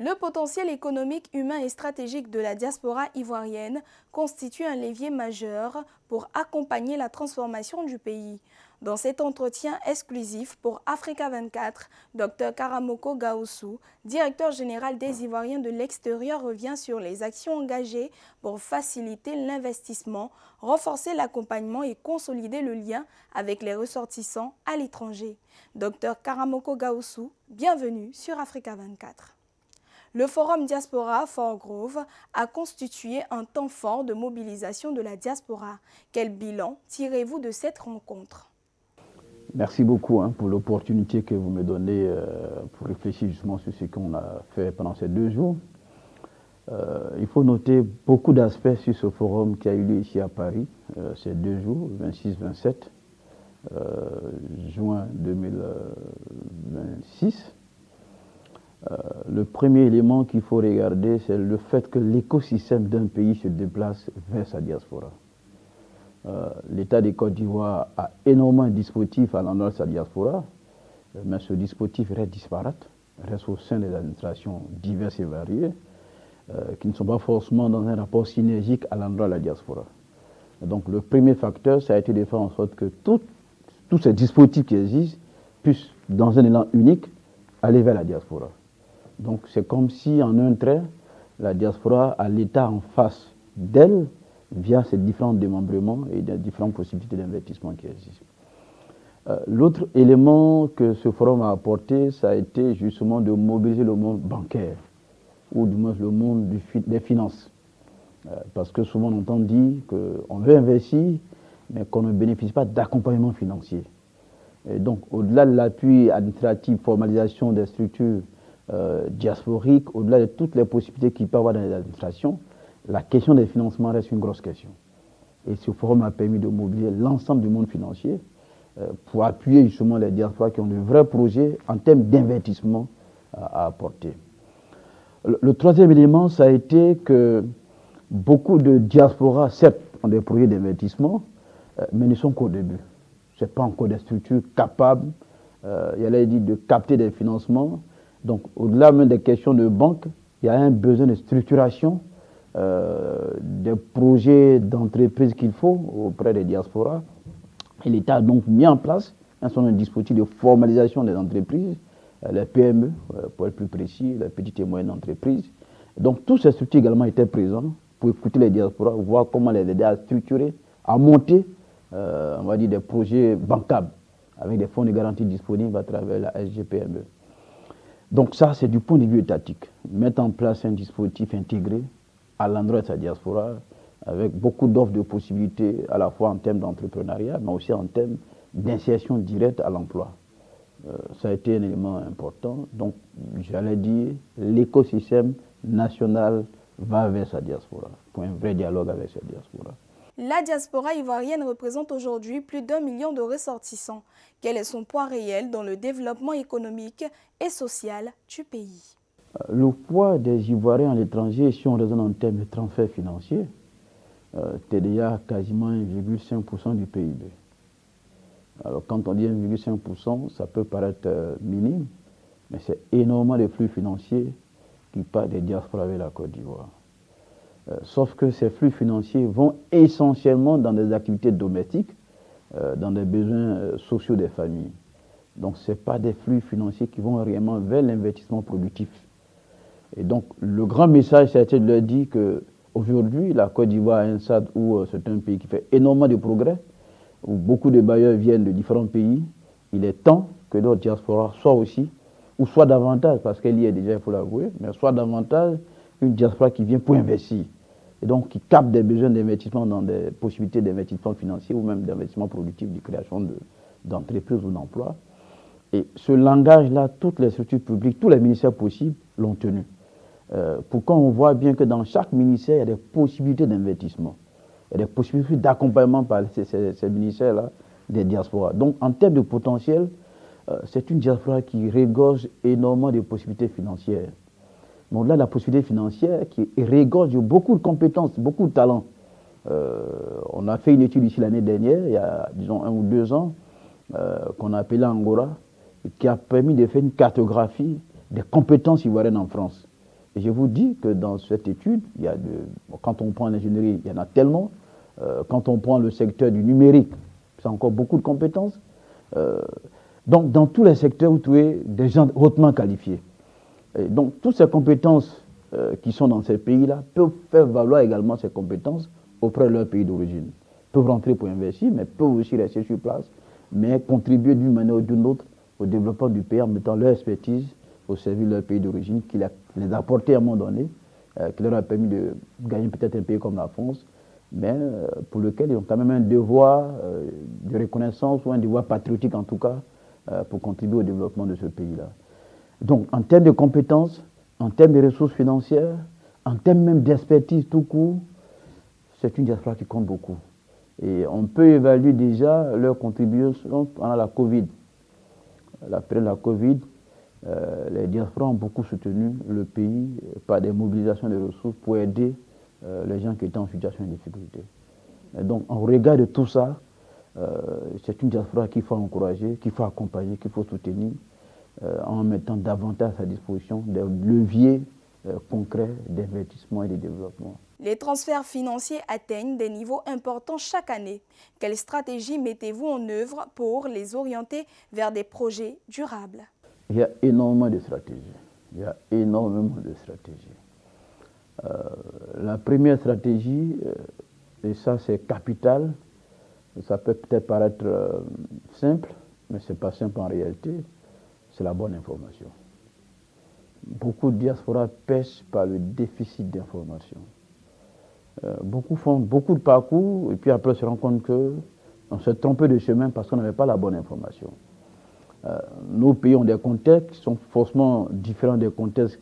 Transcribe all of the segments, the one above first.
Le potentiel économique, humain et stratégique de la diaspora ivoirienne constitue un levier majeur pour accompagner la transformation du pays. Dans cet entretien exclusif pour Africa 24, Dr Karamoko Gaoussou, directeur général des Ivoiriens de l'extérieur, revient sur les actions engagées pour faciliter l'investissement, renforcer l'accompagnement et consolider le lien avec les ressortissants à l'étranger. Dr Karamoko Gaoussou, bienvenue sur Africa 24. Le Forum Diaspora Fort Grove a constitué un temps fort de mobilisation de la diaspora. Quel bilan tirez-vous de cette rencontre? Merci beaucoup pour l'opportunité que vous me donnez pour réfléchir justement sur ce qu'on a fait pendant ces 2 jours. Il faut noter beaucoup d'aspects sur ce forum qui a eu lieu ici à Paris, ces 2 jours, 26-27 juin 2026. Le premier élément qu'il faut regarder, c'est le fait que l'écosystème d'un pays se déplace vers sa diaspora. L'État de Côte d'Ivoire a énormément de dispositifs à l'endroit de sa diaspora, mais ce dispositif reste disparate, reste au sein des administrations diverses et variées, qui ne sont pas forcément dans un rapport synergique à l'endroit de la diaspora. Donc le premier facteur, ça a été de faire en sorte que tous ces dispositifs qui existent puissent, dans un élan unique, aller vers la diaspora. Donc c'est comme si, en un trait, la diaspora a l'État en face d'elle via ces différents démembrements et les différentes possibilités d'investissement qui existent. L'autre élément que ce forum a apporté, ça a été justement de mobiliser le monde bancaire, ou du moins le monde des finances. Parce que souvent on entend dire qu'on veut investir, mais qu'on ne bénéficie pas d'accompagnement financier. Et donc au-delà de l'appui administratif, formalisation des structures diasporiques, au-delà de toutes les possibilités qu'il peut y avoir dans les administrations, la question des financements reste une grosse question. Et ce forum a permis de mobiliser l'ensemble du monde financier pour appuyer justement les diasporas qui ont de vrais projets en termes d'investissement à apporter. Le troisième élément, ça a été que beaucoup de diasporas, certes, ont des projets d'investissement, mais ne sont qu'au début. Ce n'est pas encore des structures capables, de capter des financements. Donc, au-delà même des questions de banque, il y a un besoin de structuration des projets d'entreprise qu'il faut auprès des diasporas. Et l'État a donc mis en place un certain nombre de dispositifs de formalisation des entreprises, les PME, pour être plus précis, les petites et moyennes entreprises. Donc, toutes ces structures également étaient présentes pour écouter les diasporas, voir comment les aider à structurer, à monter, on va dire, des projets bancables avec des fonds de garantie disponibles à travers la SGPME. Donc ça, c'est du point de vue étatique. Mettre en place un dispositif intégré à l'endroit de sa diaspora, avec beaucoup d'offres de possibilités, à la fois en termes d'entrepreneuriat, mais aussi en termes d'insertion directe à l'emploi. Ça a été un élément important. Donc, j'allais dire, l'écosystème national va vers sa diaspora, pour un vrai dialogue avec sa diaspora. La diaspora ivoirienne représente aujourd'hui plus d'1 million de ressortissants. Quel est son poids réel dans le développement économique et social du pays? Le poids des Ivoiriens à l'étranger, si on raisonne en termes de transfert financier, c'est déjà quasiment 1,5% du PIB. Alors quand on dit 1,5%, ça peut paraître minime, mais c'est énormément de flux financiers qui partent des diasporas vers la Côte d'Ivoire. Sauf que ces flux financiers vont essentiellement dans des activités domestiques, dans des besoins sociaux des familles. Donc ce n'est pas des flux financiers qui vont réellement vers l'investissement productif. Et donc le grand message, c'est de leur dire qu'aujourd'hui, la Côte d'Ivoire est un stade où c'est un pays qui fait énormément de progrès, où beaucoup de bailleurs viennent de différents pays. Il est temps que notre diaspora soit aussi, ou soit davantage, parce qu'elle y est déjà, il faut l'avouer, mais soit davantage une diaspora qui vient pour investir. Et donc qui capte des besoins d'investissement dans des possibilités d'investissement financier ou même d'investissement productif, de création d'entreprises ou d'emplois. Et ce langage-là, toutes les structures publiques, tous les ministères possibles l'ont tenu. Pourquoi on voit bien que dans chaque ministère, il y a des possibilités d'investissement. Il y a des possibilités d'accompagnement par ces ministères-là des diasporas. Donc en termes de potentiel, c'est une diaspora qui regorge énormément de possibilités financières. Mais au-delà de la possibilité financière, qui regorge de beaucoup de compétences, beaucoup de talents. On a fait une étude ici l'année dernière, il y a disons 1 ou 2 ans, qu'on a appelée Angora, qui a permis de faire une cartographie des compétences ivoiriennes en France. Et je vous dis que dans cette étude, quand on prend l'ingénierie, il y en a tellement. Quand on prend le secteur du numérique, c'est encore beaucoup de compétences. Donc, dans tous les secteurs, vous trouvez des gens hautement qualifiés. Et donc, toutes ces compétences qui sont dans ces pays-là peuvent faire valoir également ces compétences auprès de leur pays d'origine. Ils peuvent rentrer pour investir, mais peuvent aussi rester sur place, mais contribuer d'une manière ou d'une autre au développement du pays en mettant leur expertise au service de leur pays d'origine, qui les a apportés à un moment donné, qui leur a permis de gagner peut-être un pays comme la France, mais pour lequel ils ont quand même un devoir de reconnaissance ou un devoir patriotique en tout cas pour contribuer au développement de ce pays-là. Donc en termes de compétences, en termes de ressources financières, en termes même d'expertise tout court, c'est une diaspora qui compte beaucoup. Et on peut évaluer déjà leur contribution pendant la Covid. Après la Covid, les diasporas ont beaucoup soutenu le pays par des mobilisations de ressources pour aider les gens qui étaient en situation de difficulté. Et donc, en regard de tout ça, c'est une diaspora qu'il faut encourager, qu'il faut accompagner, qu'il faut soutenir, en mettant davantage à sa disposition des leviers concrets d'investissement et de développement. Les transferts financiers atteignent des niveaux importants chaque année. Quelle stratégie mettez-vous en œuvre pour les orienter vers des projets durables? Il y a énormément de stratégies. Il y a énormément de stratégies. La première stratégie, et ça c'est capital, ça peut peut-être paraître simple, mais ce n'est pas simple en réalité, c'est la bonne information. Beaucoup de diasporas pêchent par le déficit d'information. Beaucoup font beaucoup de parcours et puis après se rendent compte qu'on s'est trompé de chemin parce qu'on n'avait pas la bonne information. Nos pays ont des contextes qui sont forcément différents des contextes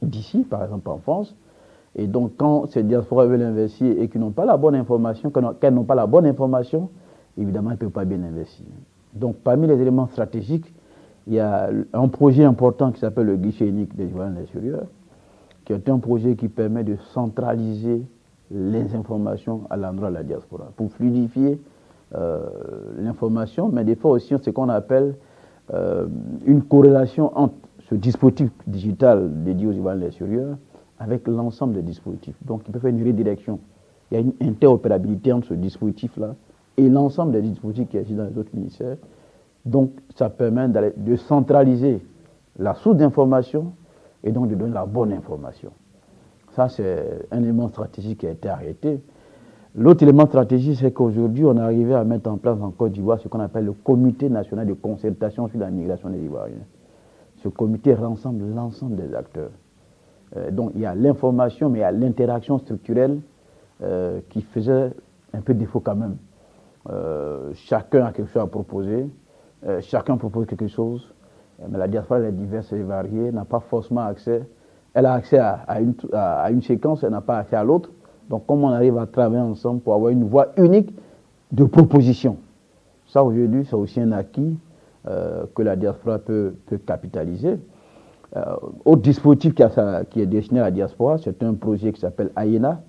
d'ici, par exemple en France. Et donc, quand ces diasporas veulent investir et qu'ils n'ont pas la bonne information, qu'elles n'ont pas la bonne information, évidemment, ils ne peuvent pas bien investir. Donc, parmi les éléments stratégiques, il y a un projet important qui s'appelle le guichet unique des Ivoiriens de l'extérieur, qui est un projet qui permet de centraliser les informations à l'endroit de la diaspora, pour fluidifier l'information, mais des fois aussi ce qu'on appelle une corrélation entre ce dispositif digital dédié aux Ivoiriens de l'extérieur avec l'ensemble des dispositifs. Donc, il peut faire une redirection. Il y a une interopérabilité entre ce dispositif-là et l'ensemble des dispositifs qui existent dans les autres ministères. Donc, ça permet de centraliser la source d'information et donc de donner la bonne information. Ça, c'est un élément stratégique qui a été arrêté. L'autre élément stratégique, c'est qu'aujourd'hui, on est arrivé à mettre en place en Côte d'Ivoire ce qu'on appelle le Comité national de concertation sur la migration des Ivoiriens. Ce comité rassemble l'ensemble des acteurs. Donc il y a l'information, mais il y a l'interaction structurelle qui faisait un peu défaut quand même. Chacun a quelque chose à proposer, chacun propose quelque chose, mais la diaspora elle est diverse et variée, n'a pas forcément accès. Elle a accès à une séquence, elle n'a pas accès à l'autre. Donc comment on arrive à travailler ensemble pour avoir une voie unique de proposition? Ça aujourd'hui, c'est aussi un acquis que la diaspora peut capitaliser. Autre dispositif qui est destiné à la diaspora, c'est un projet qui s'appelle AENA,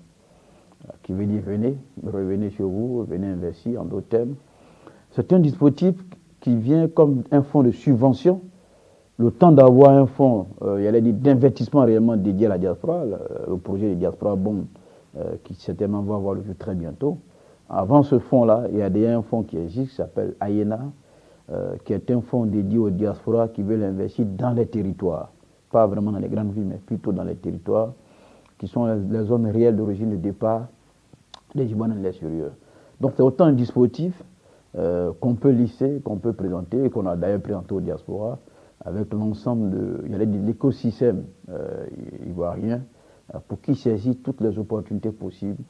qui veut dire venez, revenez chez vous, venez investir en d'autres termes. C'est un dispositif qui vient comme un fonds de subvention. Le temps d'avoir un fonds, d'investissement réellement dédié à la diaspora, le projet de diaspora Bon, qui certainement va avoir le jour très bientôt. Avant ce fonds-là, il y a un fonds qui existe, qui s'appelle AENA, qui est un fonds dédié aux diasporas qui veulent investir dans les territoires. Pas vraiment dans les grandes villes, mais plutôt dans les territoires, qui sont les zones réelles d'origine de départ des Ivoiriens de l'extérieur. Donc c'est autant un dispositif qu'on peut lisser, qu'on peut présenter, et qu'on a d'ailleurs présenté aux diasporas, avec l'ensemble de l'écosystème ivoirien, pour qu'ils saisissent toutes les opportunités possibles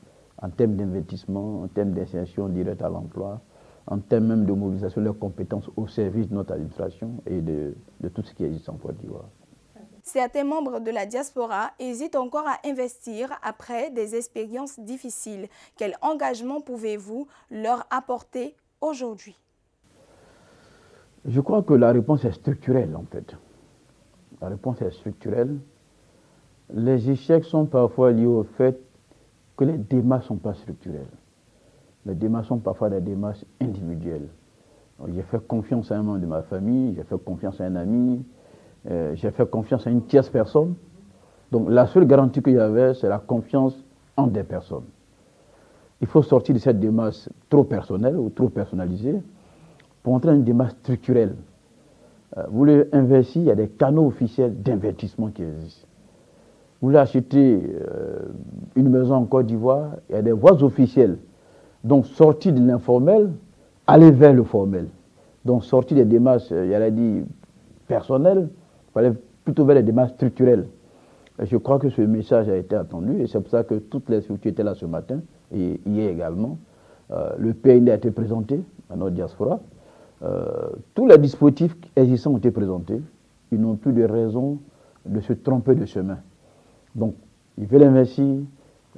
en termes d'investissement, en termes d'insertion directe à l'emploi, en termes même de mobilisation de leurs compétences au service de notre administration et de tout ce qui existe en Côte d'Ivoire. Certains membres de la diaspora hésitent encore à investir après des expériences difficiles. Quel engagement pouvez-vous leur apporter aujourd'hui? Je crois que la réponse est structurelle en fait. La réponse est structurelle. Les échecs sont parfois liés au fait que les démarches ne sont pas structurelles. Les démarches sont parfois des démarches individuelles. J'ai fait confiance à un membre de ma famille, j'ai fait confiance à un ami, j'ai fait confiance à une tierce personne, Donc la seule garantie qu'il y avait, c'est la confiance en des personnes. Il faut sortir de cette démarche trop personnelle ou trop personnalisée pour entrer dans une démarche structurelle. Vous voulez investir, il y a des canaux officiels d'investissement qui existent. Vous voulez acheter une maison en Côte d'Ivoire, il y a des voies officielles. Donc sortir de l'informel, aller vers le formel. Donc sortir des démarches, j'allais dire, personnelles, il fallait plutôt vers les démarches structurelles. Et je crois que ce message a été attendu et c'est pour ça que toutes les structures étaient là ce matin et hier également. Le PND a été présenté à notre diaspora. Tous les dispositifs existants ont été présentés. Ils n'ont plus de raison de se tromper de chemin. Donc, ils veulent investir,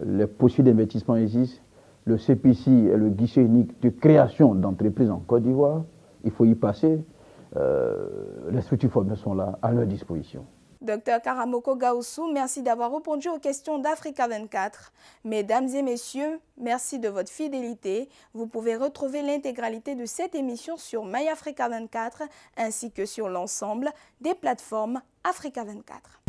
les possibilités d'investissement existent. Le CPC est le guichet unique de création d'entreprises en Côte d'Ivoire. Il faut y passer. Les structures formelles sont là, à leur disposition. Docteur Karamoko Gaussou, merci d'avoir répondu aux questions d'Africa 24. Mesdames et messieurs, merci de votre fidélité. Vous pouvez retrouver l'intégralité de cette émission sur MyAfrica 24 ainsi que sur l'ensemble des plateformes Africa 24.